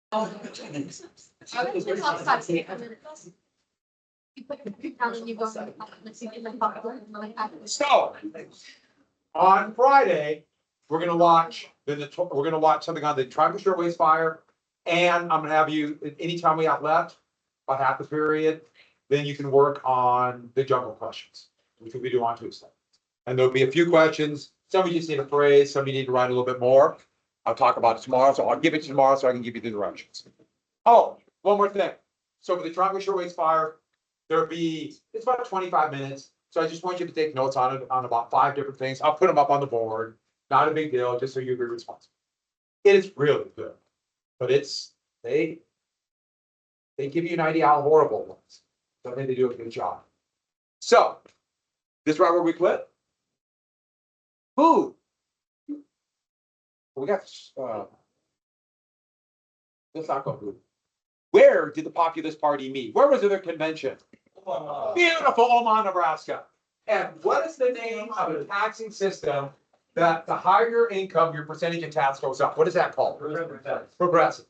So on Friday, we're gonna watch something on the Triangle Shirtwaist Fire, and I'm gonna have you anytime we have left, about half the period, then you can work on the jungle questions, which we do on Tuesday. And there'll be a few questions. Some of you just need a phrase, some of you need to write a little bit more. I'll talk about it tomorrow, so I'll give it to you tomorrow so I can give you the directions. Oh, one more thing. So for the Triangle Shirtwaist Fire, it's about 25 minutes. So I just want you to take notes on it, on about 5 different things. I'll put them up on the board. Not a big deal, just so you'll be responsible. It is really good, but they give you an idea how horrible it was. So I think they do a good job. So this right where we clip. Food. We got let's not go food. Where did the Populist Party meet? Where was their convention? Beautiful Omaha, Nebraska. And what is the name of a taxing system that the higher your income, your percentage of tax goes up? What is that called? Progressive.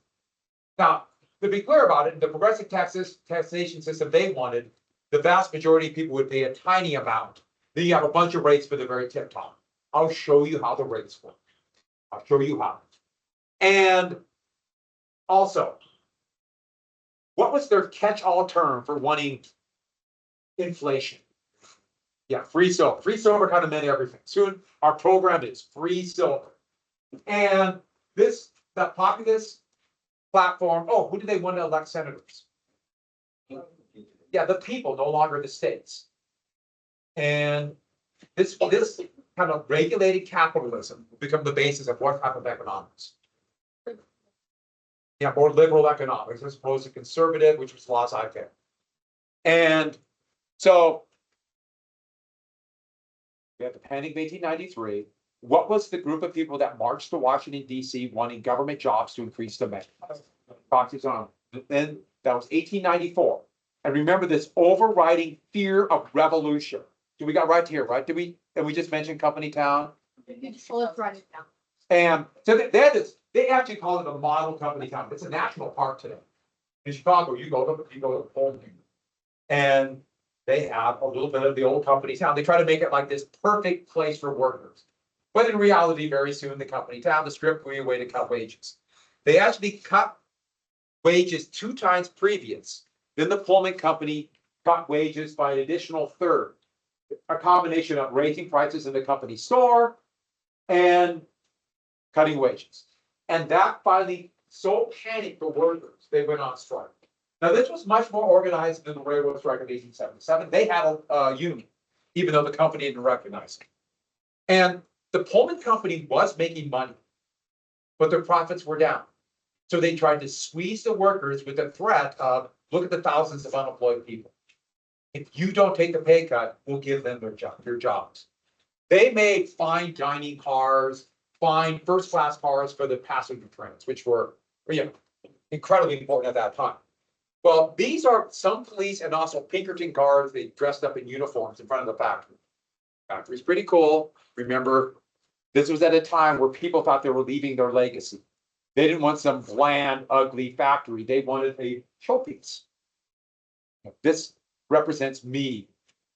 Now, to be clear about it, the progressive taxation system they wanted, the vast majority of people would pay a tiny amount. Then you have a bunch of rates for the very tip top. I'll show you how the rates work. I'll show you how. And also, what was their catch-all term for wanting inflation? Yeah, free silver. Free silver kind of meant everything. Soon our program is free silver. And the populist platform, oh, who did they want to elect senators? Yeah, the people, no longer the states. And this kind of regulated capitalism will become the basis of what type of economics? Yeah, more liberal economics as opposed to conservative, which was laissez-faire. And so we have the Panic of 1893. What was the group of people that marched to Washington, D.C. wanting government jobs to increase demand? Then that was 1894. And remember this overriding fear of revolution. So we got right here, right? And we just mentioned Company Town? And so they actually call it a model company town. It's a national park today. In Chicago, you go to Pullman, and they have a little bit of the old company town. They try to make it like this perfect place for workers. But in reality, very soon, the company town, the strip will be a way to cut wages. They actually cut wages 2 times previous. Then the Pullman company cut wages by an additional third. A combination of raising prices in the company store and cutting wages. And that finally so panicked the workers, they went on strike. Now, this was much more organized than the railroad strike of 1877. They had a union, even though the company didn't recognize it. And the Pullman company was making money, but their profits were down. So they tried to squeeze the workers with the threat of, look at the thousands of unemployed people. If you don't take the pay cut, we'll give them their jobs. They made fine dining cars, fine first-class cars for the passenger trains, which were incredibly important at that time. Well, these are some police and also Pinkerton guards. They dressed up in uniforms in front of the factory. Factory's pretty cool. Remember, this was at a time where people thought they were leaving their legacy. They didn't want some bland, ugly factory. They wanted a showpiece. This represents me.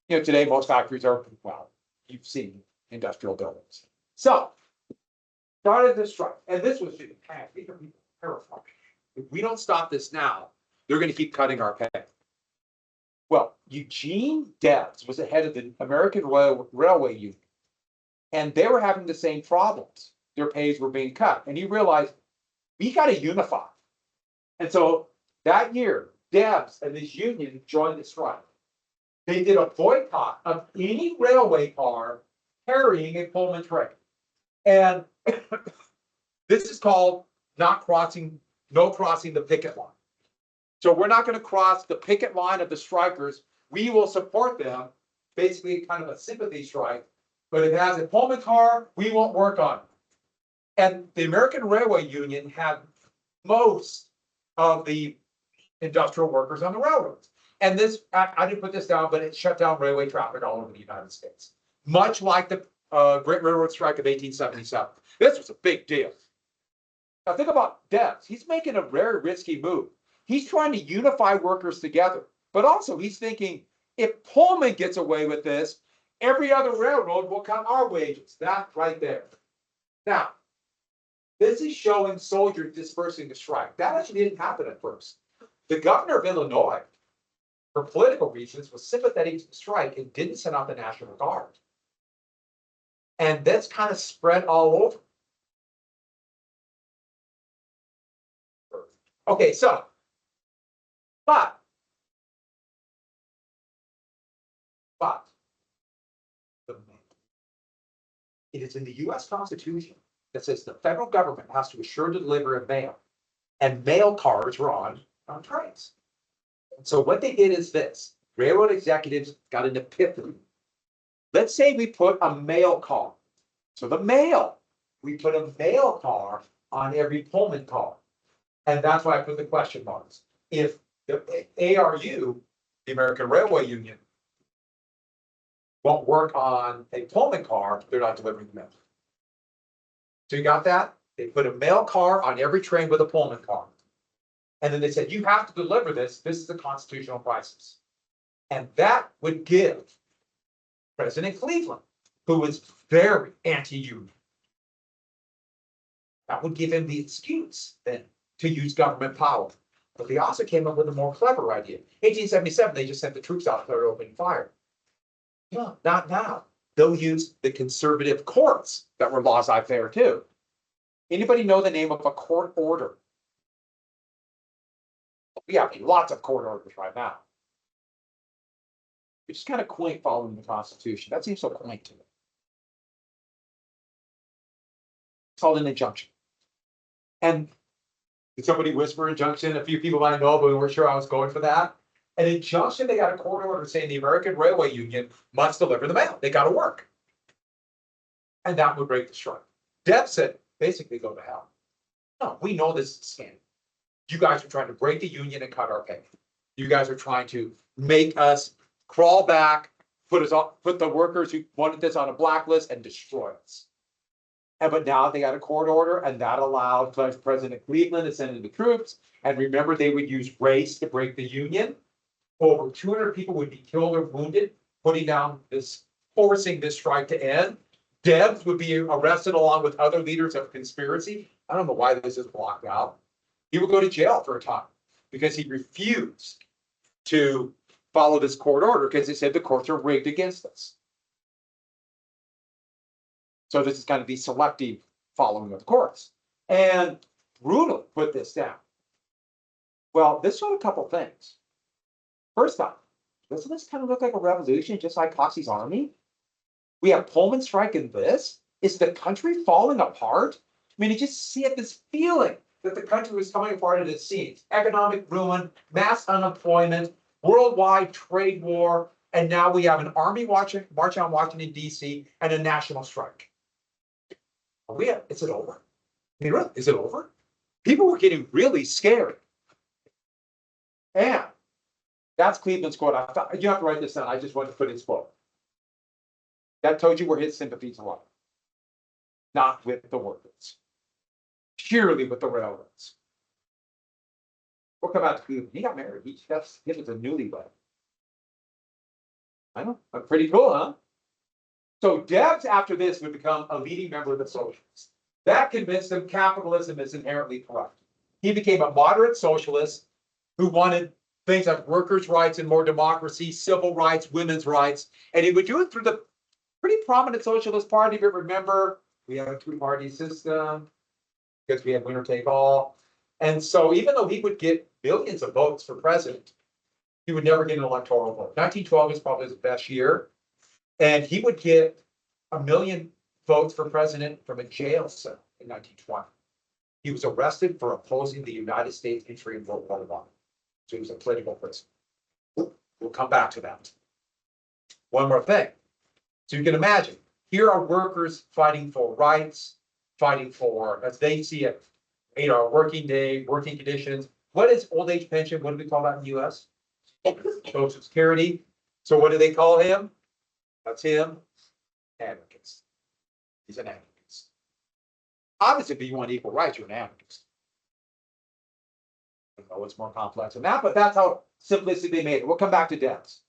Today most factories are, well, you've seen industrial buildings. So, started this strike, and this was just terrifying. If we don't stop this now, they're going to keep cutting our pay. Well, Eugene Debs was the head of the American Railway Union, and they were having the same problems. Their pays were being cut, and he realized we got to unify. And so that year, Debs and this union joined the strike. They did a boycott of any railway car carrying a Pullman train. And this is called no crossing the picket line. So we're not going to cross the picket line of the strikers. We will support them, basically kind of a sympathy strike. But if it has a Pullman car, we won't work on it. And the American Railway Union had most of the industrial workers on the railroads. And this, I didn't put this down, but it shut down railway traffic all over the United States. Much like the Great Railroad Strike of 1877. This was a big deal. Now think about Debs. He's making a very risky move. He's trying to unify workers together, but also he's thinking if Pullman gets away with this, every other railroad will cut our wages. That right there. Now, this is showing soldiers dispersing the strike. That actually didn't happen at first. The governor of Illinois, for political reasons, was sympathetic to the strike and didn't send out the National Guard. And that's kind of spread all over. Okay, so, but, it is in the US Constitution that says the federal government has to assure to deliver a mail, and mail cars were on trains. So what they did is this: railroad executives got an epiphany. Let's say we put a mail car. So we put a mail car on every Pullman car. And that's why I put the question marks. If the ARU, the American Railway Union, won't work on a Pullman car, they're not delivering the mail. So you got that? They put a mail car on every train with a Pullman car. And then they said, you have to deliver this. This is a constitutional crisis. And that would give President Cleveland, who was very anti-union, that would give him the excuse then to use government power. But they also came up with a more clever idea. 1877, they just sent the troops out there opening fire. No, not now. They'll use the conservative courts that were laws out there too. Anybody know the name of a court order? We have lots of court orders right now. It's just kind of quaint following the Constitution. That seems so quaint to me. It's called an injunction. And did somebody whisper injunction? A few people might know, but we weren't sure I was going for that. An injunction, they got a court order saying the American Railway Union must deliver the mail. They got to work. And that would break the strike. Debs said, basically, go to hell. No, we know this is a scam. You guys are trying to break the union and cut our pay. You guys are trying to make us crawl back, put the workers who wanted this on a blacklist and destroy us. But now they got a court order, and that allowed Vice President Cleveland to send in the troops. And remember, they would use race to break the union. Over 200 people would be killed or wounded, forcing this strike to end. Debs would be arrested along with other leaders of conspiracy. I don't know why this is blocked out. He would go to jail for a time because he refused to follow this court order because he said the courts are rigged against us. So this is going to be selective following of the courts. And Brutal put this down. Well, this showed a couple things. First off, doesn't this kind of look like a revolution, just like Coxey's army? We have Pullman striking this. Is the country falling apart? I mean, you just see this feeling that the country was coming apart at its seams. Economic ruin, mass unemployment, worldwide trade war, and now we have an army march on Washington, D.C., and a national strike. Is it over? I mean, really, is it over? People were getting really scared. And that's Cleveland's quote. You have to write this down. I just wanted to put his quote. That told you where his sympathies lie. Not with the workers. Purely with the railroads. We'll come out to Cleveland. He got married. He was a newlywed. I know. Pretty cool, huh? So Debs, after this, would become a leading member of the socialists. That convinced him capitalism is inherently corrupt. He became a moderate socialist who wanted things like workers' rights and more democracy, civil rights, women's rights, and he would do it through the pretty prominent Socialist Party. If you remember, we have a two-party system because we had winner take all. And so even though he would get millions of votes for president, he would never get an electoral vote. 1912 is probably his best year. And he would get 1 million votes for president from a jail cell in 1920. He was arrested for opposing the United States entry in World War I. So he was a political prisoner. We'll come back to that. One more thing. So you can imagine, here are workers fighting for rights, fighting for, as they see it, 8-hour working day, working conditions. What is old age pension? What do we call that in the US? Social Security. So what do they call him? That's him. Advocates. He's an advocate. Obviously, if you want equal rights, you're an anarchist. I know it's more complex than that, but that's how simplistic they made it. We'll come back to deaths.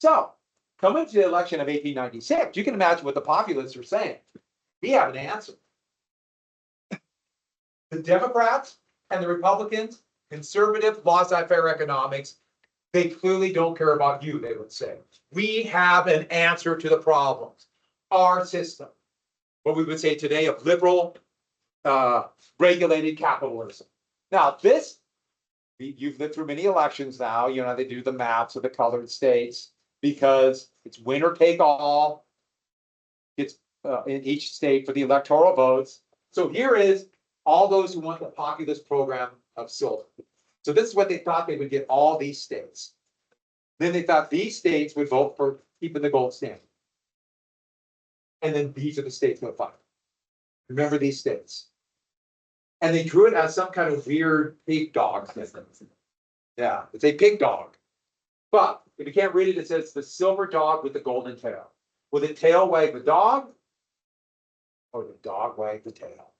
So, coming to the election of 1896, you can imagine what the populists are saying. We have an answer. The Democrats and the Republicans, conservative, laissez-faire economics, they clearly don't care about you, they would say. We have an answer to the problems. Our system, what we would say today of liberal, regulated capitalism. Now, this, you've lived through many elections now, you know, they do the maps of the colored states because it's winner take all. It's in each state for the electoral votes. So here is all those who want the populist program of silver. So this is what they thought they would get all these states. Then they thought these states would vote for keeping the gold standard. And then these are the states that fight. Remember these states. And they drew it as some kind of weird pig dog system. Yeah, it's a pig dog. But if you can't read it, it says the silver dog with the golden tail. Will the tail wag the dog? Or the dog wag the tail?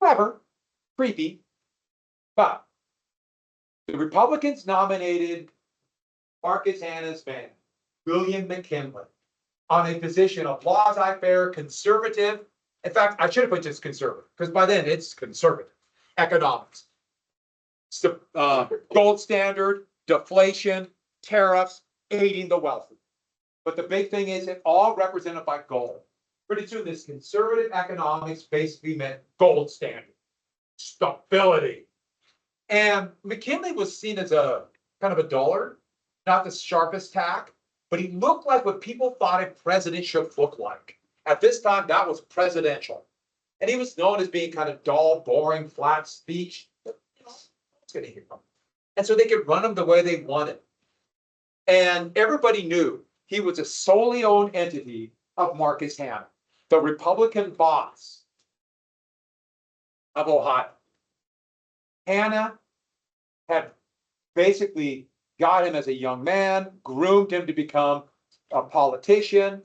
Clever, creepy, but the Republicans nominated Marcus Hanna's man, William McKinley, on a position of laissez-faire, conservative. In fact, I should have put just conservative, because by then it's conservative economics. Gold standard, deflation, tariffs, aiding the wealthy. But the big thing is it all represented by gold. Pretty soon, this conservative economics basically meant gold standard, stability. And McKinley was seen as a kind of a dullard, not the sharpest tack, but he looked like what people thought a president should look like. At this time, that was presidential. And he was known as being kind of dull, boring, flat speech. But, you know, who's going to hear him? And so they could run him the way they wanted. And everybody knew he was a solely owned entity of Marcus Hanna, the Republican boss of Ohio. Hanna had basically got him as a young man, groomed him to become a politician,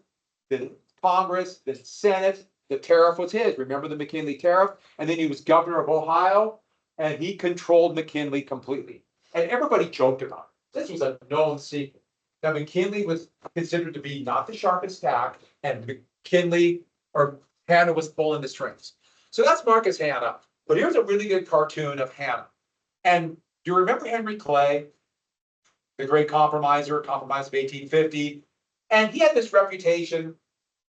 then Congress, then Senate. The tariff was his. Remember the McKinley tariff? And then he was governor of Ohio, and he controlled McKinley completely. And everybody joked about it. This was a known secret. Now, McKinley was considered to be not the sharpest tack, and McKinley or Hanna was pulling the strings. So that's Marcus Hanna. But here's a really good cartoon of Hanna. And do you remember Henry Clay, the great compromiser, compromise of 1850? And he had this reputation,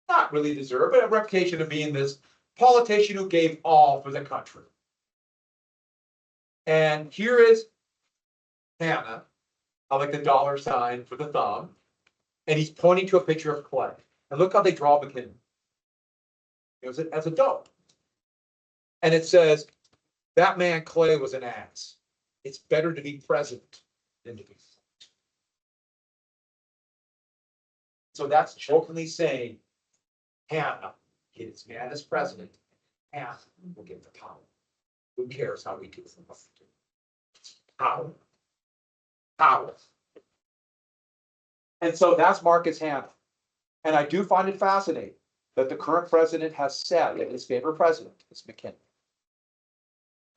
not really deserved, but a reputation of being this politician who gave all for the country. And here is Hanna. I like the dollar sign for the thumb. And he's pointing to a picture of Clay. And look how they draw McKinley. It was as a dog. And it says, that man Clay was an ass. It's better to be president than to be. So that's jokingly saying, Hanna, get his man as president. Hanna will get the power. Who cares how we do it? Power. Power. And so that's Marcus Hanna. And I do find it fascinating that the current president has said that his favorite president is McKinley.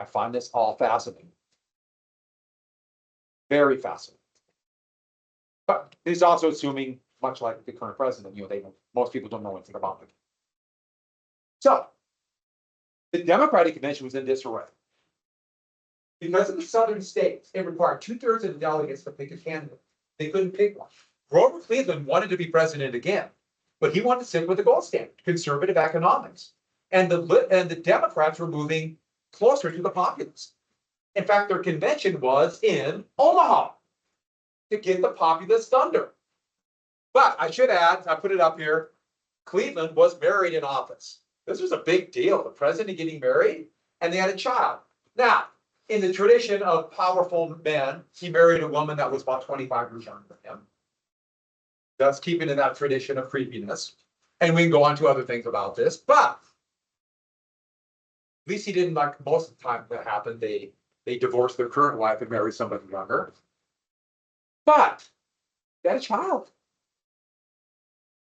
I find this all fascinating. Very fascinating. But he's also assuming, much like the current president, you know, most people don't know anything about him. So the Democratic Convention was in disarray. Because of the southern states, it required 2/3 of the delegates to pick a candidate. They couldn't pick one. Grover Cleveland wanted to be president again, but he wanted to stick with the gold standard, conservative economics. And the Democrats were moving closer to the populists. In fact, their convention was in Omaha to get the populist thunder. But I should add, I put it up here, Cleveland was married in office. This was a big deal, the president getting married, and they had a child. Now, in the tradition of powerful men, he married a woman that was about 25 years younger than him. That's keeping in that tradition of creepiness. And we can go on to other things about this, but at least he didn't, like most of the time that happened, they divorced their current wife and married somebody younger. But they had a child.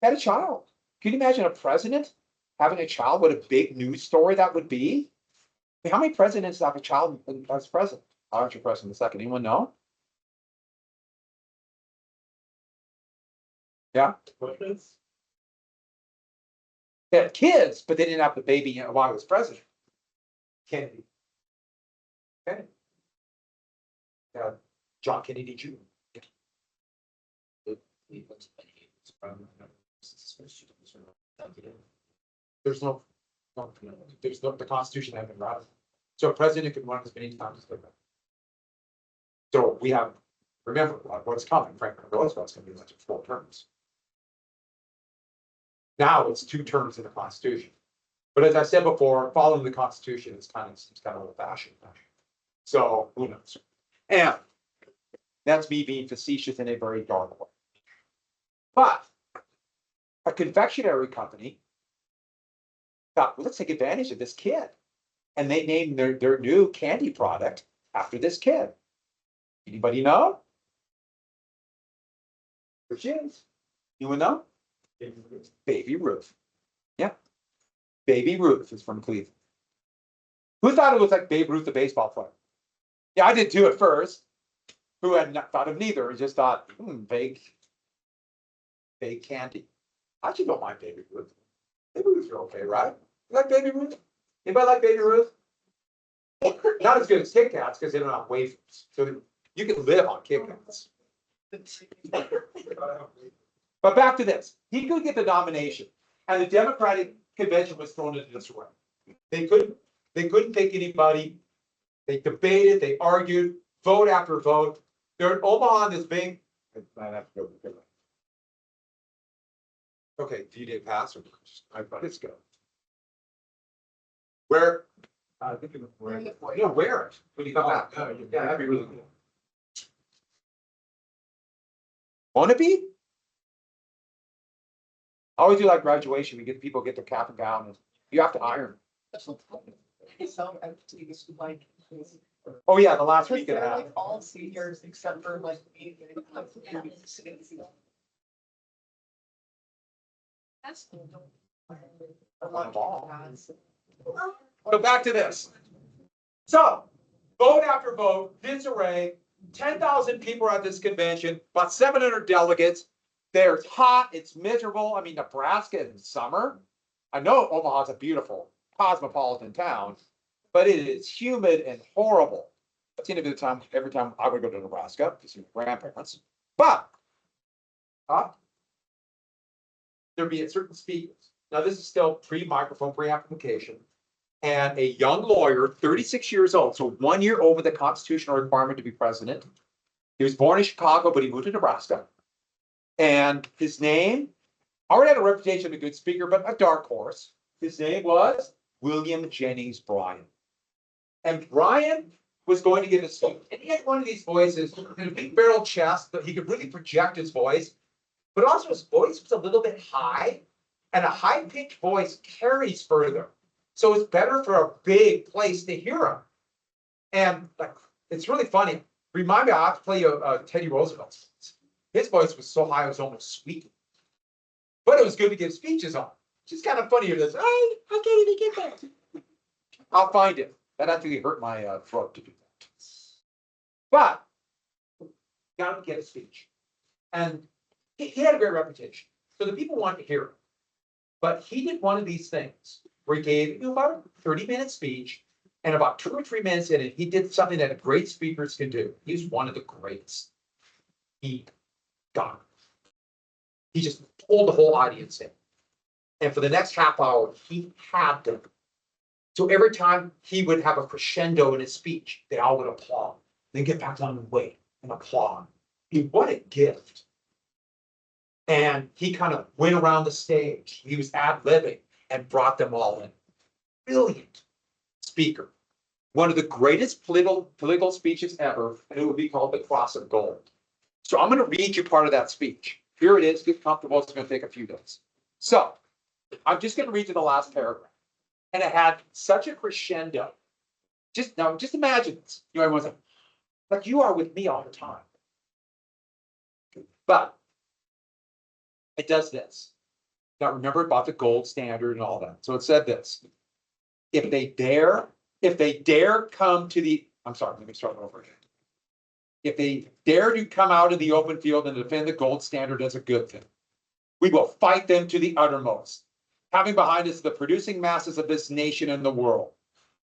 Had a child. Can you imagine a president having a child, what a big news story that would be. I mean, how many presidents have a child as president? I'll answer your question in a second. Anyone know? Yeah. They had kids, but they didn't have the baby while he was president. Kennedy. Kennedy. Yeah, John Kennedy Jr. There's no, the Constitution hasn't been ratified. So a president can run as many times as they want. So we have, remember what's coming, Franklin Roosevelt's gonna be elected 4 terms. Now it's 2 terms in the Constitution. But as I said before, following the Constitution is kind of old fashioned. So who knows? And that's me being facetious in a very dark way. But a confectionery company thought, well, let's take advantage of this kid. And they named their new candy product after this kid. Anybody know? There she is. Anyone know? Baby Ruth. Yeah. Baby Ruth is from Cleveland. Who thought it was like Babe Ruth, the baseball player? Yeah, I did too at first. Who had not thought of neither? Just thought, vague candy. I actually don't mind Baby Ruth. Baby Ruths are okay, right? You like Baby Ruth? Anybody like Baby Ruth? Not as good as Kit Kats because they don't have wafers. So you can live on Kit Kats. But back to this. He could get the nomination. And the Democratic convention was thrown into disarray. They couldn't take anybody. They debated, they argued, vote after vote. They're in Omaha on this big. Okay, do you did pass or let's go. Where? I think it was where. Yeah, wear it when you come back. Yeah, that'd be really cool. Wanna be? I always do like graduation. We get people get their cap and gown, and you have to iron. Oh yeah, the last week and a half. Like all seniors except for like me. That's cool. So back to this. So vote after vote, disarray. 10,000 people are at this convention, about 700 delegates. It's hot, it's miserable. I mean, Nebraska in summer. I know Omaha's a beautiful cosmopolitan town, but it is humid and horrible. That's the end of the time, every time I would go to Nebraska to see my grandparents. But there'd be a certain speakers. Now, this is still pre-microphone, pre-amplification. And a young lawyer, 36 years old, so 1 year over the constitutional requirement to be president. He was born in Chicago, but he moved to Nebraska. And his name already had a reputation of a good speaker, but a dark horse. His name was William Jennings Bryan. And Bryan was going to give a speech. And he had one of these voices, a big barrel chest, but he could really project his voice. But also his voice was a little bit high. And a high-pitched voice carries further. So it's better for a big place to hear him. And like, it's really funny. Remind me, I have to play you Teddy Roosevelt's. His voice was so high, it was almost squeaky. But it was good to give speeches on. It's just kind of funny. This, I can't even get that. I'll find it. That actually hurt my throat to do that. But got him to get a speech. And he had a great reputation. So the people wanted to hear him. But he did one of these things where he gave about a 30-minute speech, and about 2 or 3 minutes in it, he did something that great speakers can do. He's one of the greatest. He got it. He just pulled the whole audience in. And for the next half hour, he had them. So every time he would have a crescendo in his speech, they all would applaud. Then get back down and wait and applaud. What a gift. And he kind of went around the stage. He was ad-libbing and brought them all in. Brilliant speaker. One of the greatest political speeches ever, and it would be called the Cross of Gold. So I'm going to read you part of that speech. Here it is. Get comfortable. It's going to take a few days. So I'm just going to read you the last paragraph. And it had such a crescendo. Just imagine this. You know, everyone's like you are with me all the time. But it does this. Now, remember about the gold standard and all that. So it said this. If they dare come to the, I'm sorry, let me start over again. If they dare to come out in the open field and defend the gold standard as a good thing, we will fight them to the uttermost, having behind us the producing masses of this nation and the world,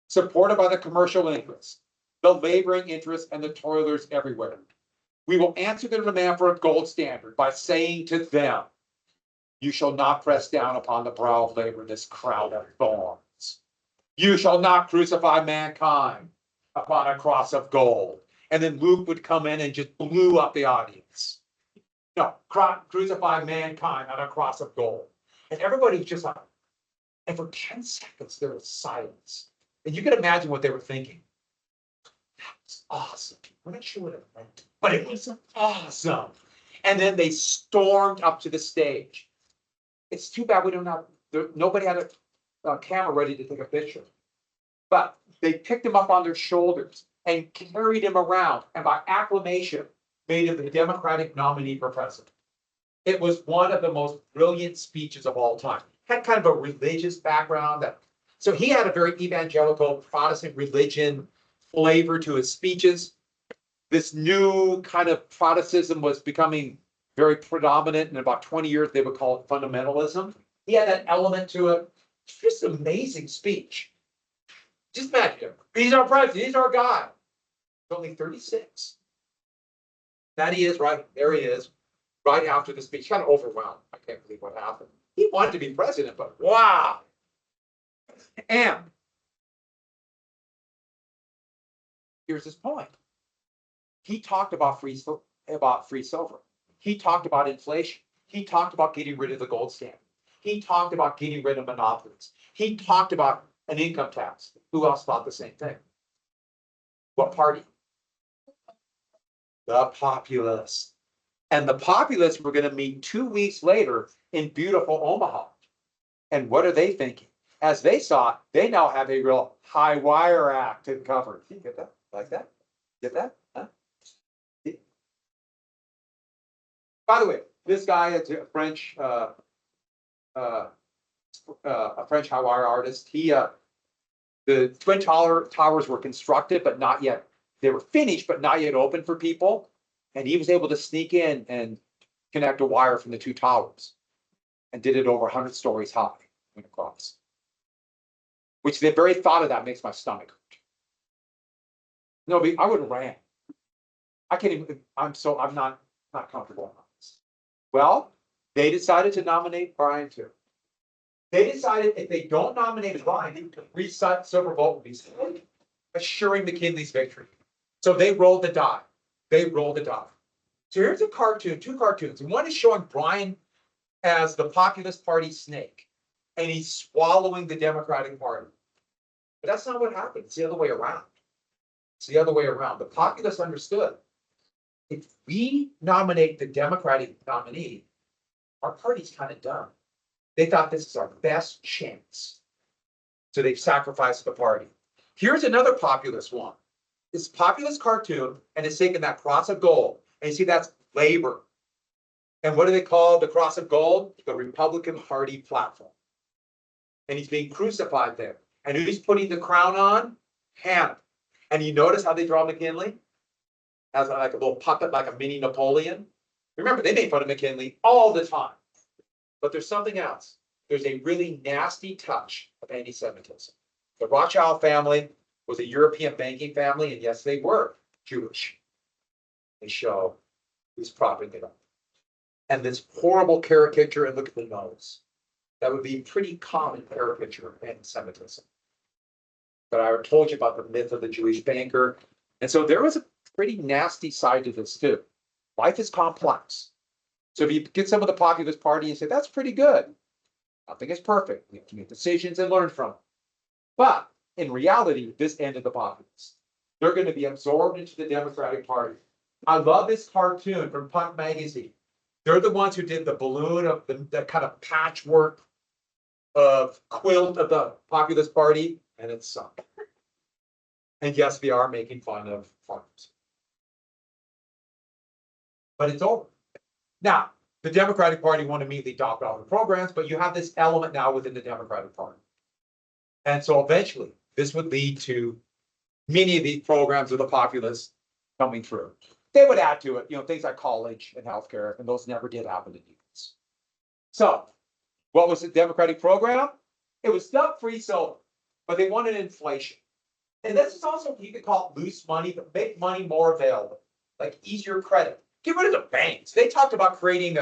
supported by the commercial interests, the laboring interests, and the toilers everywhere. We will answer their demand for a gold standard by saying to them, you shall not press down upon the brow of labor this crown of thorns. You shall not crucify mankind upon a cross of gold. And then Luke would come in and just blew up the audience. No, crucify mankind on a cross of gold. And everybody was just like, and for 10 seconds, there was silence. And you can imagine what they were thinking. That was awesome. We're not sure what it meant, but it was awesome. And then they stormed up to the stage. It's too bad we don't have, nobody had a camera ready to take a picture. But they picked him up on their shoulders and carried him around, and by acclamation, made him the Democratic nominee for president. It was one of the most brilliant speeches of all time. Had kind of a religious background so he had a very evangelical Protestant religion flavor to his speeches. This new kind of Protestantism was becoming very predominant. In about 20 years, they would call it fundamentalism. He had that element to it. Just an amazing speech. Just imagine, he's our president, he's our guy. He's only 36. That he is, right, there he is, right after the speech, kind of overwhelmed. I can't believe what happened. He wanted to be president, but wow. And here's his point. He talked about free silver. He talked about inflation. He talked about getting rid of the gold standard. He talked about getting rid of monopolies. He talked about an income tax. Who else thought the same thing? What party? The Populists. And the Populists were going to meet 2 weeks later in beautiful Omaha. And what are they thinking? As they saw it, they now have a real high wire act to cover. You get that? Like that? Get that? Huh? By the way, this guy is a French high wire artist. The Twin Towers were constructed, but not yet. They were finished, but not yet open for people. And he was able to sneak in and connect a wire from the 2 towers, and did it over 100 stories high, went across. Which the very thought of that makes my stomach hurt. No, I would have ran. I can't even. I'm not comfortable on this. Well, they decided to nominate Brian too. They decided if they don't nominate Brian, the silver vote would be assuring McKinley's victory. So they rolled the die. So here's a cartoon, 2 cartoons. And one is showing Brian as the Populist Party snake, and he's swallowing the Democratic Party. But that's not what happened. It's the other way around. The Populists understood, if we nominate the Democratic nominee, our party's kind of done. They thought this is our best chance. So they've sacrificed the party. Here's another populist one. It's a populist cartoon, and it's taking that cross of gold. And you see that's labor. And what do they call the cross of gold? The Republican Party platform. And he's being crucified there. And who's putting the crown on? Hannah. And you notice how they draw McKinley? As like a little puppet, like a mini Napoleon. Remember, they made fun of McKinley all the time. But there's something else. There's a really nasty touch of anti-Semitism. The Rothschild family was a European banking family, and yes, they were Jewish. They show who's propping it up. And this horrible caricature, and look at the nose. That would be a pretty common caricature of anti-Semitism. But I told you about the myth of the Jewish banker. And so there was a pretty nasty side to this too. Life is complex. So if you get some of the populist party and say, that's pretty good. Nothing is perfect. We have to make decisions and learn from it. But in reality, this ended the populists. They're going to be absorbed into the Democratic Party. I love this cartoon from Punk Magazine. They're the ones who did the balloon of the kind of patchwork of quilt of the populist party, and it sunk. And yes, we are making fun of farmers. But it's over. Now, the Democratic Party won't immediately adopt all the programs, but you have this element now within the Democratic Party. And so eventually, this would lead to many of these programs of the populists coming through. They would add to it, things like college and healthcare, and those never did happen in the US. So, what was the Democratic program? It was stuff-free silver, but they wanted inflation. And this is also, you could call it loose money, but make money more available, like easier credit. Get rid of the banks. They talked about creating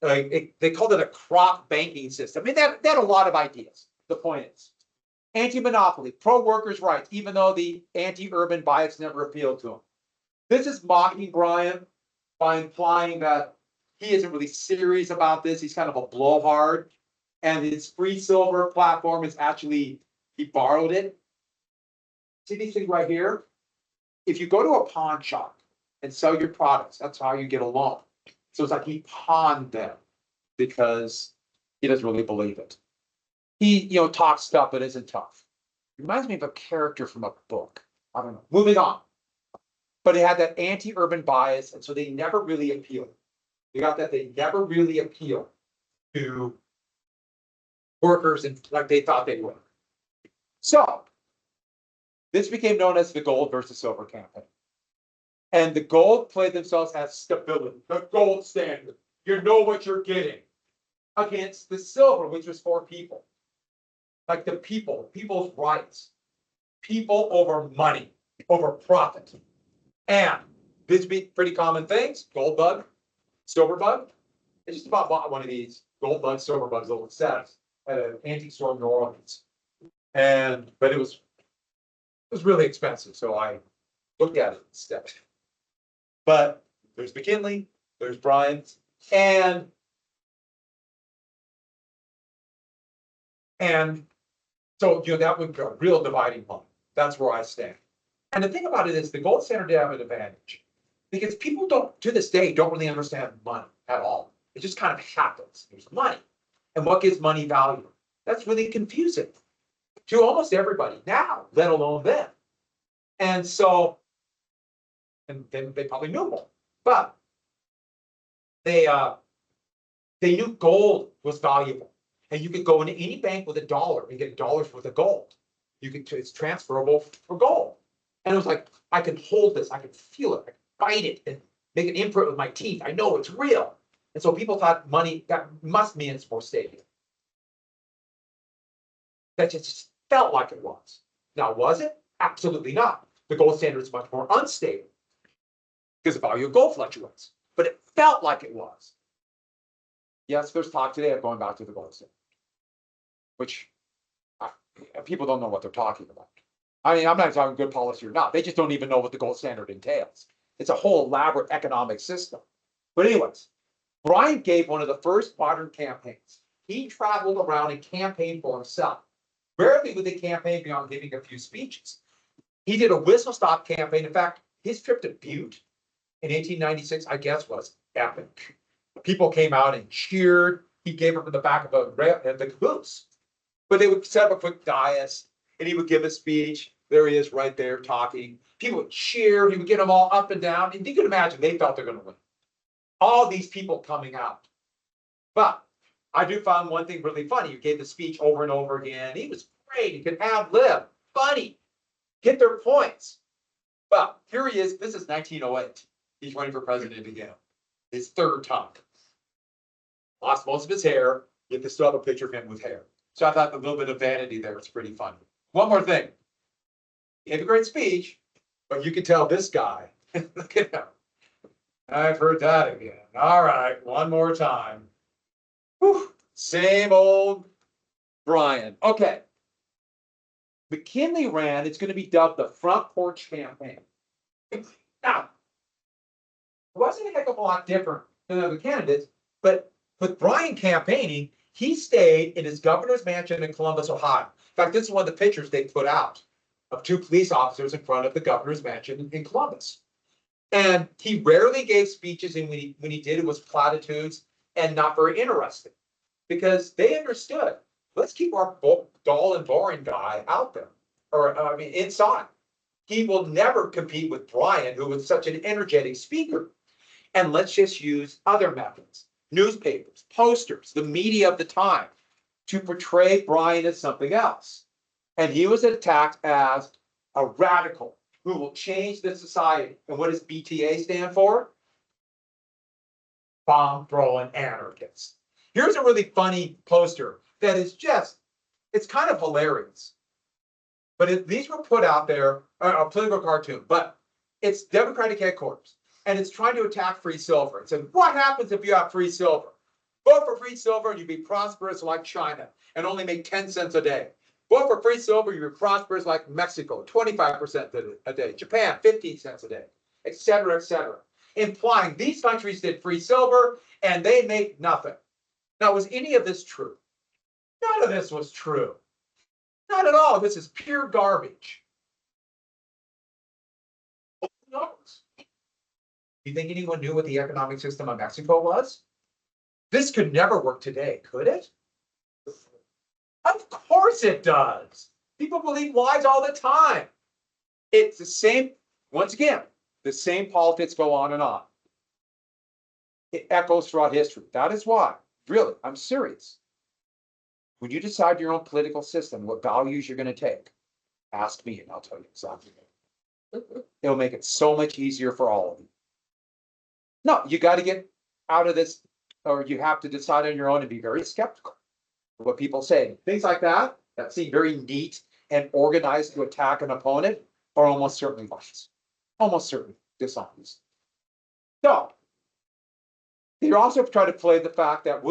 they called it a crop banking system. I mean, they had a lot of ideas. The point is, anti-monopoly, pro-workers' rights, even though the anti-urban bias never appealed to them. This is mocking Brian by implying that he isn't really serious about this. He's kind of a blowhard. And his free silver platform is actually, he borrowed it. See these things right here? If you go to a pawn shop and sell your products, that's how you get a loan. So it's like he pawned them because he doesn't really believe it. He, talks stuff that isn't tough. Reminds me of a character from a book. I don't know. Moving on. But it had that anti-urban bias, and so they never really appealed. You got that they never really appealed to workers and like they thought they would. So this became known as the gold versus silver campaign. And the gold played themselves as stability, the gold standard. You know what you're getting, against the silver, which was for people. Like the people, people's rights, people over money, over profit. And this be pretty common things, gold bug, silver bug. I just about bought one of these gold bug, silver bugs, little sets at an antique store in New Orleans. But it was really expensive, so I looked at it instead. But there's McKinley, there's Bryant, and so that would be a real dividing line. That's where I stand. And the thing about it is the gold standard did have an advantage because people to this day, don't really understand money at all. It just kind of happens. There's money. And what gives money value? That's really confusing to almost everybody now, let alone then. And so, and then they probably knew more, but they knew gold was valuable. And you could go into any bank with $1 and get dollars worth of gold. It's transferable for gold. And it was like, I can hold this, I can feel it, I can bite it and make an imprint with my teeth. I know it's real. And so people thought money, that must mean it's more stable. That just felt like it was. Now, was it? Absolutely not. The gold standard is much more unstable because the value of gold fluctuates, but it felt like it was. Yes, there's talk today of going back to the gold standard, which people don't know what they're talking about. I mean, I'm not talking good policy or not. They just don't even know what the gold standard entails. It's a whole elaborate economic system. But anyways, Brian gave one of the first modern campaigns. He traveled around and campaigned for himself. Rarely would they campaign beyond giving a few speeches. He did a whistle-stop campaign. In fact, his trip to Butte in 1896, I guess, was epic. People came out and cheered. He gave them in the back of the caboose. But they would set up a quick dais, and he would give a speech. There he is right there talking. People would cheer. He would get them all up and down. And you can imagine they felt they're going to win. All these people coming out. But I do find one thing really funny. He gave the speech over and over again. He was great. He could ad-lib. Funny. Get their points. But here he is. This is 1908. He's running for president again. His third time. Lost most of his hair. Yet they still have a picture of him with hair. So I thought a little bit of vanity there was pretty funny. One more thing. He gave a great speech, but you can tell this guy, look at him. I've heard that again. All right, one more time. Whew, same old Brian. Okay. McKinley ran, it's going to be dubbed the front porch campaign. Now, it wasn't a heck of a lot different than the other candidates, but with Brian campaigning, he stayed in his governor's mansion in Columbus, Ohio. In fact, this is one of the pictures they put out of two police officers in front of the governor's mansion in Columbus. And he rarely gave speeches, and when he did, it was platitudes and not very interesting because they understood, let's keep our dull and boring guy out there, or I mean, inside. He will never compete with Brian, who was such an energetic speaker. And let's just use other methods. newspapers, posters, the media of the time to portray Brian as something else. And he was attacked as a radical who will change the society. And what does BTA stand for? Bomb throwing anarchist. Here's a really funny poster that is just, it's kind of hilarious. But these were put out there, a political cartoon, but it's Democratic headquarters. And it's trying to attack free silver. It said, what happens if you have free silver? Vote for free silver and you'd be prosperous like China and only make 10 cents a day. Vote for free silver, you'd be prosperous like Mexico, 25% a day. Japan, 15 cents a day, et cetera, implying these countries did free silver and they make nothing. Now, was any of this true? None of this was true. Not at all. This is pure garbage. Who knows? Do you think anyone knew what the economic system of Mexico was? This could never work today, could it? Of course it does. People believe lies all the time. It's the same, once again, the same politics go on and on. It echoes throughout history. That is why, really, I'm serious. When you decide your own political system, what values you're going to take, ask me and I'll tell you exactly. It'll make it so much easier for all of you. No, you got to get out of this, or you have to decide on your own and be very skeptical of what people say. Things like that seem very neat and organized to attack an opponent are almost certainly lies. Almost certainly dishonest. So, they also try to play the fact that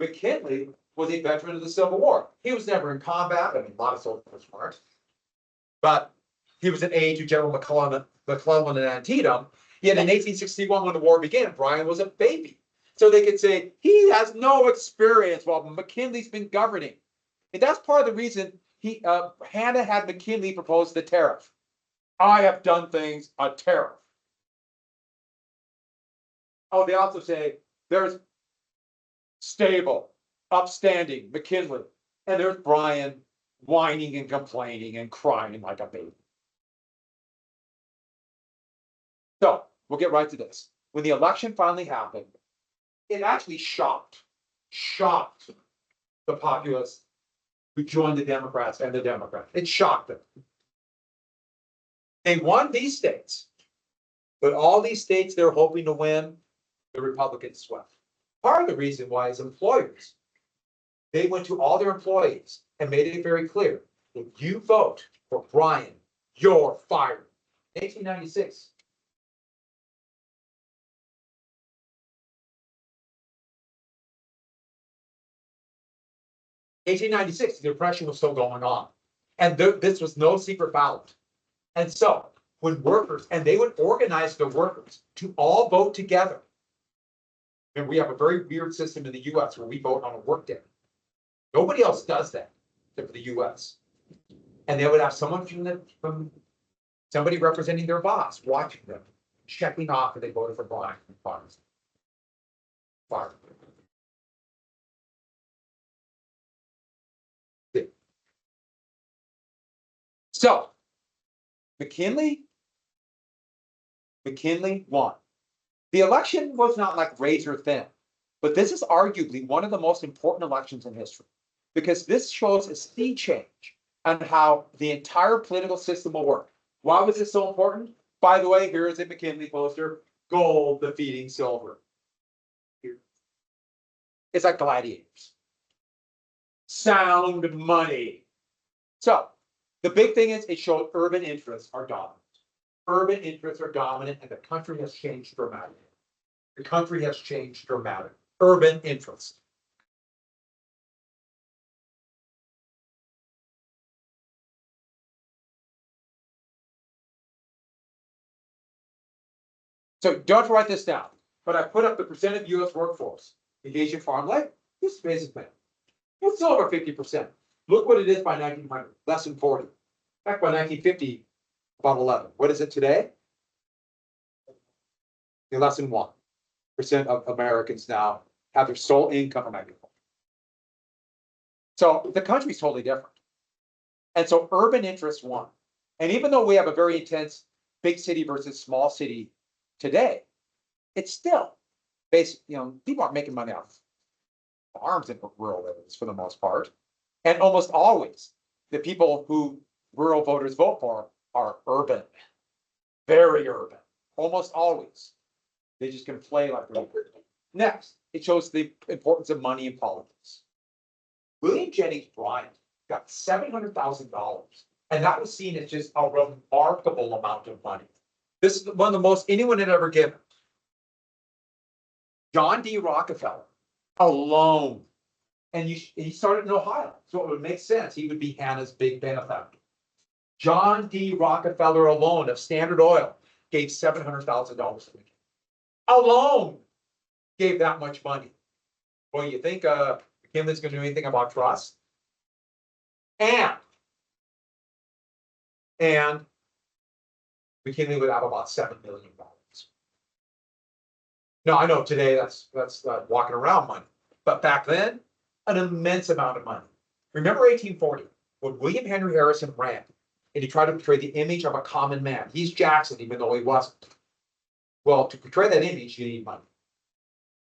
McKinley was a veteran of the Civil War. He was never in combat. I mean, a lot of soldiers weren't. But he was an aide to General McClellan in Antietam. Yet in 1861, when the war began, Brian was a baby. So they could say, he has no experience while McKinley's been governing. And that's part of the reason Hanna had McKinley propose the tariff. I have done things, a tariff. Oh, they also say there's stable, upstanding McKinley. And there's Brian whining and complaining and crying like a baby. So we'll get right to this. When the election finally happened, it actually shocked the populace who joined the Democrats and the Democrats. It shocked them. They won these states, but all these states they're hoping to win, the Republicans swept. Part of the reason why is employers. They went to all their employees and made it very clear, if you vote for Brian, you're fired. 1896. The Depression was still going on. And this was no secret ballot. And so when workers, and they would organize the workers to all vote together. And we have a very weird system in the US where we vote on a work day. Nobody else does that except for the US. And they would have someone from somebody representing their boss, watching them, checking off if they voted for Brian. Fire. So, McKinley won. The election was not like razor thin, but this is arguably one of the most important elections in history because this shows a sea change on how the entire political system will work. Why was this so important? By the way, here is a McKinley poster, gold defeating silver. Here. It's like gladiators. Sound money. So, the big thing is it showed urban interests are dominant. Urban interests are dominant and the country has changed dramatically. The country has changed dramatically. Urban interests. So don't write this down, but I put up the percent of US workforce engaged in farm labor. This is basic. It's over 50%. Look what it is by 1900, less than 40. Back by 1950, about 11. What is it today? Less than 1% of Americans now have their sole income from agriculture. So the country's totally different. And so urban interests won. And even though we have a very intense big city versus small city today, it's still people aren't making money off farms in rural areas for the most part. And almost always, the people who rural voters vote for are urban, very urban, almost always. They just can play like they're urban. Next, it shows the importance of money in politics. William Jennings Bryan got $700,000, and that was seen as just a remarkable amount of money. This is one of the most anyone had ever given. John D. Rockefeller alone, and he started in Ohio, so it would make sense he would be Hannah's big benefactor. John D. Rockefeller alone of Standard Oil gave $700,000 to me. Alone gave that much money. Well, you think McKinley's going to do anything about trust? And McKinley would have about $7 million. Now, I know today that's walking around money, but back then, an immense amount of money. Remember 1840, when William Henry Harrison ran, and he tried to portray the image of a common man. He's Jackson, even though he wasn't. Well, to portray that image, you need money.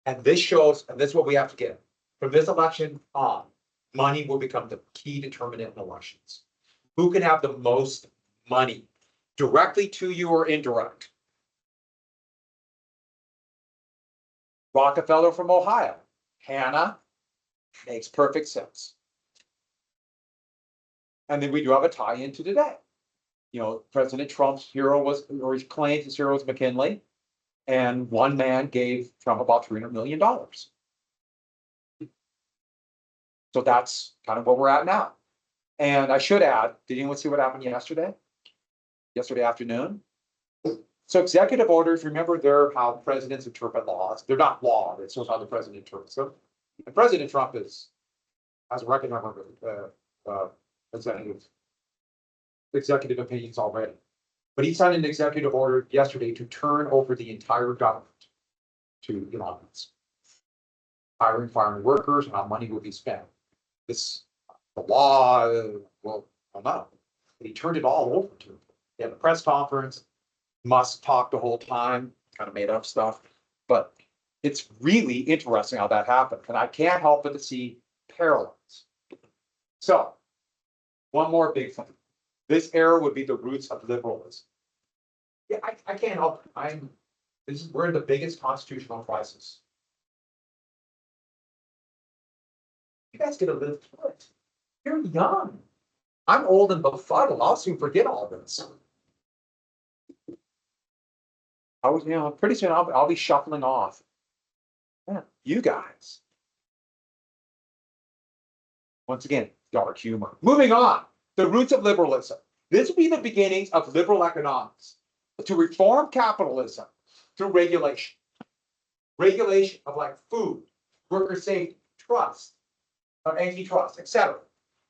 And this shows, and this is what we have to get. From this election on, money will become the key determinant in elections. Who can have the most money, directly to you or indirect? Rockefeller from Ohio. Hannah makes perfect sense. And then we do have a tie into today. President Trump's hero was, or he claims his hero was McKinley, and one man gave Trump about $300 million. So that's kind of where we're at now. And I should add, did anyone see what happened yesterday? Yesterday afternoon? So executive orders, remember, they're how presidents interpret laws. They're not law, it's just how the president interprets them. And President Trump has a record number of executive opinions already. But he signed an executive order yesterday to turn over the entire government to Elon Musk. Hiring, firing workers, and how money will be spent. The law, well, I don't know. But he turned it all over to him. They had a press conference. Musk talked the whole time, kind of made up stuff. But it's really interesting how that happened. And I can't help but to see parallels. So, one more big thing. This era would be the roots of liberalism. Yeah, I can't help it. We're in the biggest constitutional crisis. You guys get to live through it. You're young. I'm old and befuddled. I'll soon forget all this. Pretty soon I'll be shuffling off. Yeah, you guys. Once again, dark humor. Moving on. The roots of liberalism. This will be the beginnings of liberal economics. To reform capitalism through regulation. Regulation of like food, worker safety, trust, antitrust, etc.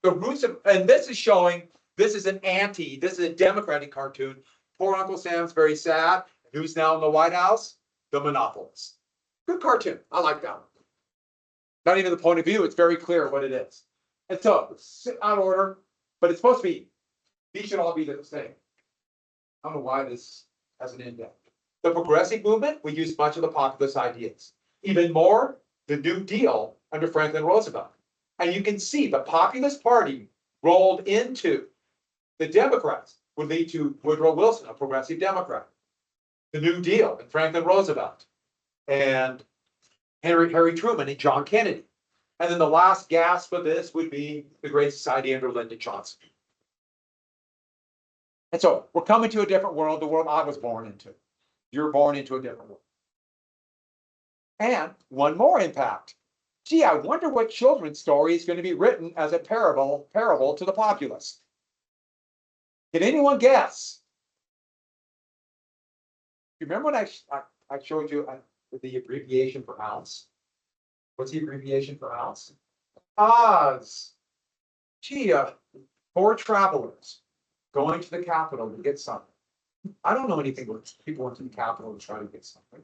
The roots of, and this is showing, this is a Democratic cartoon. Poor Uncle Sam's very sad. Who's now in the White House? The monopolist. Good cartoon. I like that one. Not even the point of view, it's very clear what it is. And so, it's out of order, but it's supposed to be, these should all be the same. I don't know why this has an index. The progressive movement, we use much of the populist ideas. Even more, the New Deal under Franklin Roosevelt. And you can see the Populist Party rolled into the Democrats would lead to Woodrow Wilson, a progressive Democrat. The New Deal and Franklin Roosevelt and Harry Truman and John Kennedy. And then the last gasp of this would be the Great Society under Lyndon Johnson. And so we're coming to a different world, the world I was born into. You're born into a different world. And one more impact. Gee, I wonder what children's story is going to be written as a parable to the populace. Can anyone guess? You remember when I showed you the abbreviation for ounce? What's the abbreviation for ounce? Oz. Gee, 4 travelers going to the Capitol to get something. I don't know anything where people went to the Capitol to try to get something.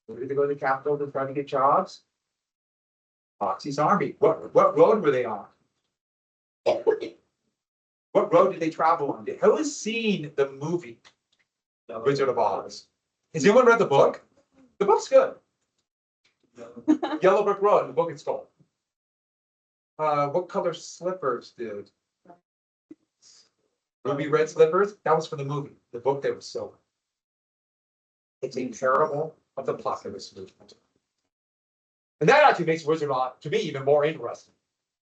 Where did they go to the Capitol to try to get jobs? Foxy's Army. What road were they on? What road did they travel on? Who has seen the movie, The Wizard of Oz? Has anyone read the book? The book's good. Yellow Brick Road, the book is called. What color slippers, dude? Ruby red slippers? That was for the movie. The book they were silver. It's a parable of the populist movement. And that actually makes Wizard of Oz, to me, even more interesting.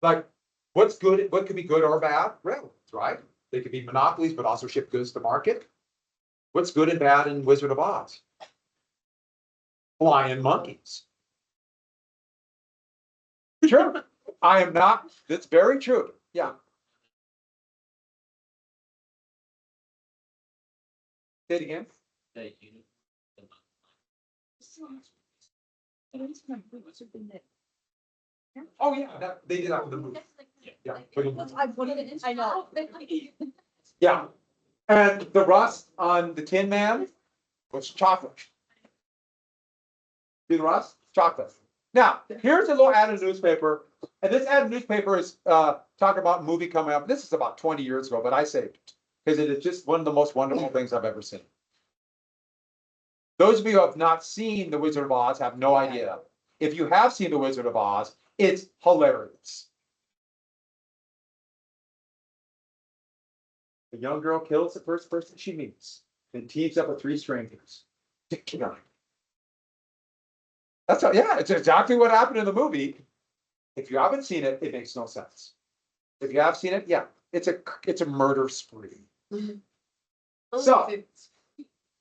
Like, what's good, what could be good or bad? Railroads, right? They could be monopolies, but also ship goods to market. What's good and bad in Wizard of Oz? Flying monkeys. True. I am not, that's very true. Yeah. Say it again. Oh, yeah, that, they did that with the movie. Yeah. I know. Yeah. And the rust on the Tin Man was chocolate. See the rust? Chocolate. Now, here's a little ad in the newspaper, and this ad in the newspaper is talking about a movie coming up. This is about 20 years ago, but I saved it because it is just one of the most wonderful things I've ever seen. Those of you who have not seen The Wizard of Oz have no idea. If you have seen The Wizard of Oz, it's hilarious. The young girl kills the first person she meets and teams up with 3 strangers. That's how, yeah, it's exactly what happened in the movie. If you haven't seen it, it makes no sense. If you have seen it, yeah, it's a murder spree. So,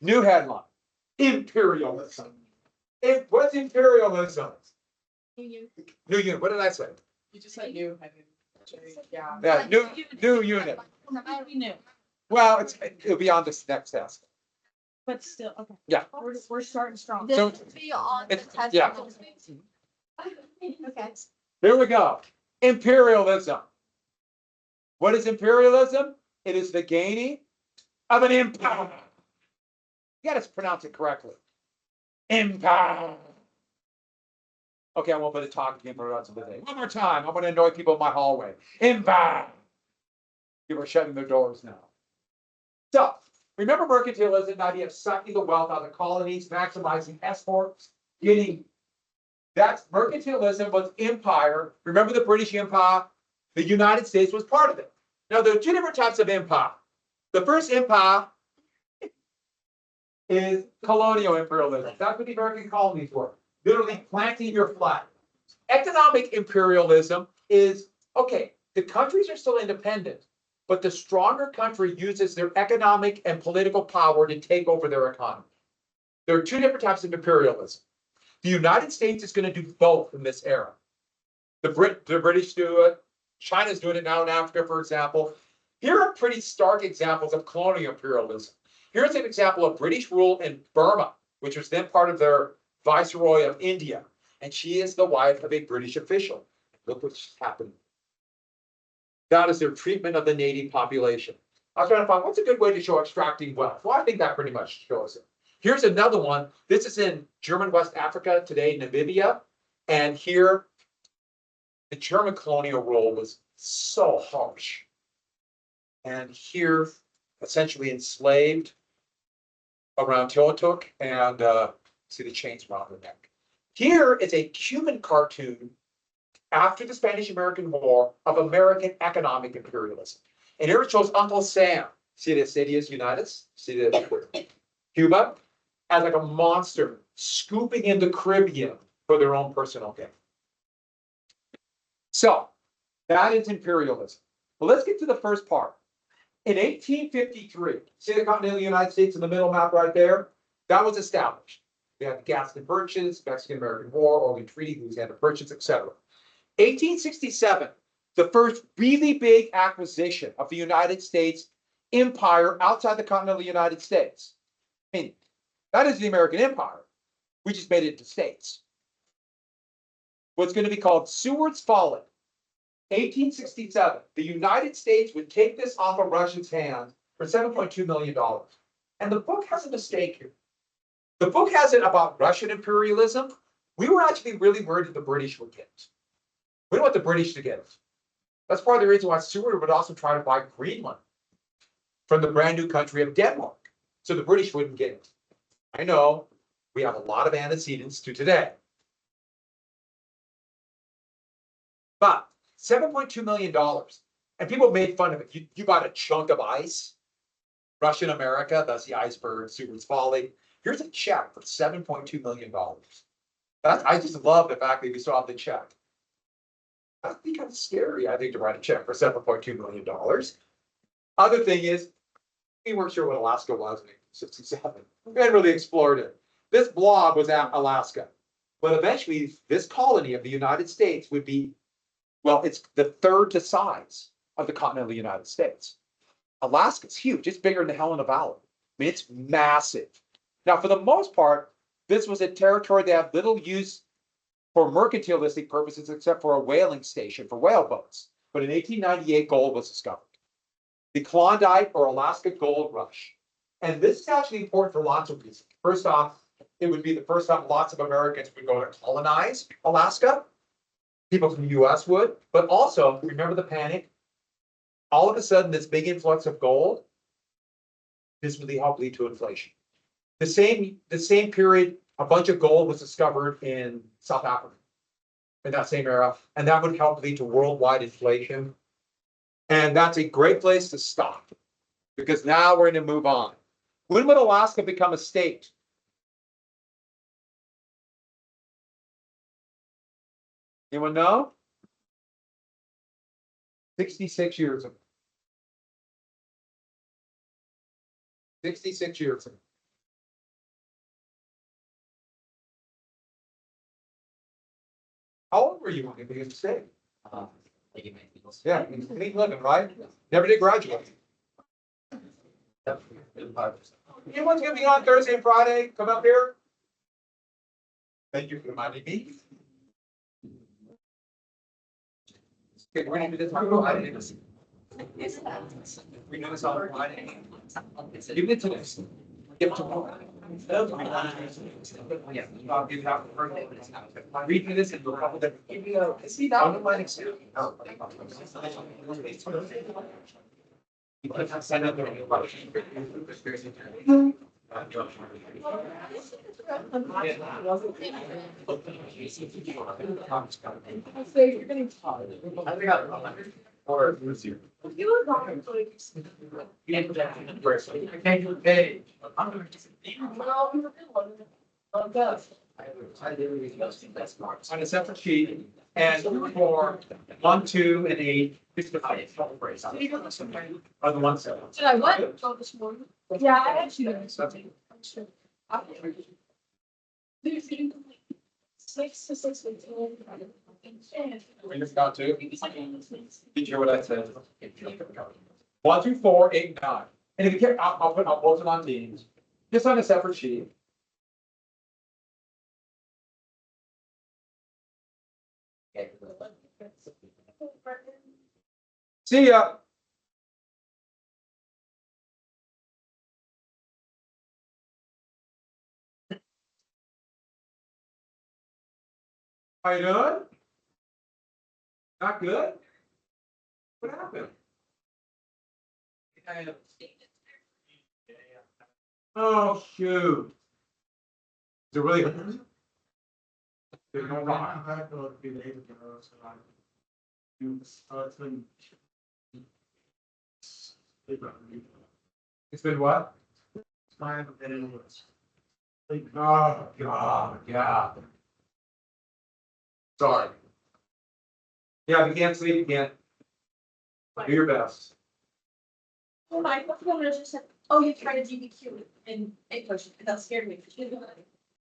new headline, imperialism. What's imperialism? New unit, what did I say? You just said new. Yeah. Yeah, new unit. Well, it'll be on this next test. But still, okay. Yeah. We're starting strong. So- This will be on the It's- test. yeah. Okay. Here we go. Imperialism. What is imperialism? It is the gaining of an empire. You gotta pronounce it correctly. Empire. Okay, I won't put a talk again for the rest of the day. One more time. I'm gonna annoy people in my hallway. Empire. People are shutting their doors now. So, remember mercantilism, the idea of sucking the wealth out of the colonies, maximizing exports, getting. That's mercantilism was empire. Remember the British Empire? The United States was part of it. Now, there are 2 different types of empire. The first empire is colonial imperialism. That's what the American colonies were. Literally planting your flag. Economic imperialism is, okay, the countries are still independent, but the stronger country uses their economic and political power to take over their economy. There are 2 different types of imperialism. The United States is going to do both in this era. The British do it. China's doing it now in Africa, for example. Here are pretty stark examples of colonial imperialism. Here's an example of British rule in Burma, which was then part of their Viceroy of India. And she is the wife of a British official. Look what's happening. That is their treatment of the native population. I was trying to find what's a good way to show extracting wealth. Well, I think that pretty much shows it. Here's another one. This is in German West Africa, today Namibia. And here, the German colonial rule was so harsh. And here, essentially enslaved around Tillamook and see the chains around the neck. Here is a Cuban cartoon after the Spanish-American War of American economic imperialism. And here it shows Uncle Sam. See the Cities Unitas? See the Cuba as like a monster scooping in the Caribbean for their own personal gain. So that is imperialism. Well, let's get to the first part. In 1853, see the continental United States in the middle map right there? That was established. We had the Gaston Purchase, Mexican-American War, Oregon Treaty, Louisiana Purchase, etc. 1867, the first really big acquisition of the United States empire outside the continental United States. I mean, that is the American empire. We just made it into states. What's going to be called Seward's Folly. 1867, the United States would take this off of Russia's hands for $7.2 million. And the book has a mistake here. The book has it about Russian imperialism. We were actually really worried that the British would get it. We don't want the British to get it. That's part of the reason why Seward would also try to buy Greenland from the brand new country of Denmark. So the British wouldn't get it. I know, We have a lot of antecedents to today. But $7.2 million, and people made fun of it. You got a chunk of ice. Russian America, that's the iceberg, Super's Folly. Here's a check for $7.2 million. I just love the fact that we still have the check. That'd be kind of scary, I think, to write a check for $7.2 million. Other thing is, we weren't sure what Alaska was in 1967. We hadn't really explored it. This blob was at Alaska. But eventually, this colony of the United States would be, well, it's the third to size of the continental United States. Alaska's huge. It's bigger than the Helena Valley. I mean, it's massive. Now, for the most part, this was a territory that had little use for mercantilistic purposes, except for a whaling station for whale boats. But in 1898, gold was discovered. The Klondike or Alaska Gold Rush. And this is actually important for lots of reasons. First off, it would be the first time lots of Americans would go to colonize Alaska. People from the US would. But also, remember the panic? All of a sudden, this big influx of gold, this really helped lead to inflation. The same period, a bunch of gold was discovered in South Africa in that same era, and that would help lead to worldwide inflation. And that's a great place to stop, because now we're going to move on. When would Alaska become a state? Anyone know? 66 years ago. 66 years ago. How old were you when you became a state? Yeah, clean living, right? Never did graduate. Anyone's gonna be on Thursday and Friday? Come up here. Thank you for reminding me. Okay, we're gonna do this on Friday. We do this on Friday. You did today. Give tomorrow. Yeah. I'll give out the first. Read this and we'll probably give you a. See that? I don't mind extending. You can have send out the. So you're getting tired. Or lose you. You were gone. Thank you, Dave. Well, we were good. Like that. On a separate sheet, and for 1, 2, and 8, just the are the ones that. Did I what? Go this morning? Yeah, I actually did something. There's 6 to 6:15. We just got to. Did you hear what I said? 1, 2, 4, 8, 9. And if you care, I'll post it on Teams, just on a separate sheet. See ya. How you doing? Not good? What happened? Oh, shoot. Is it really? There's no rock. It's been what? Oh, God, yeah. Sorry. Yeah, if you can't sleep, you can't. Do your best. Oh, my phone just said, oh, you tried a DBQ in APUSH, and that scared me.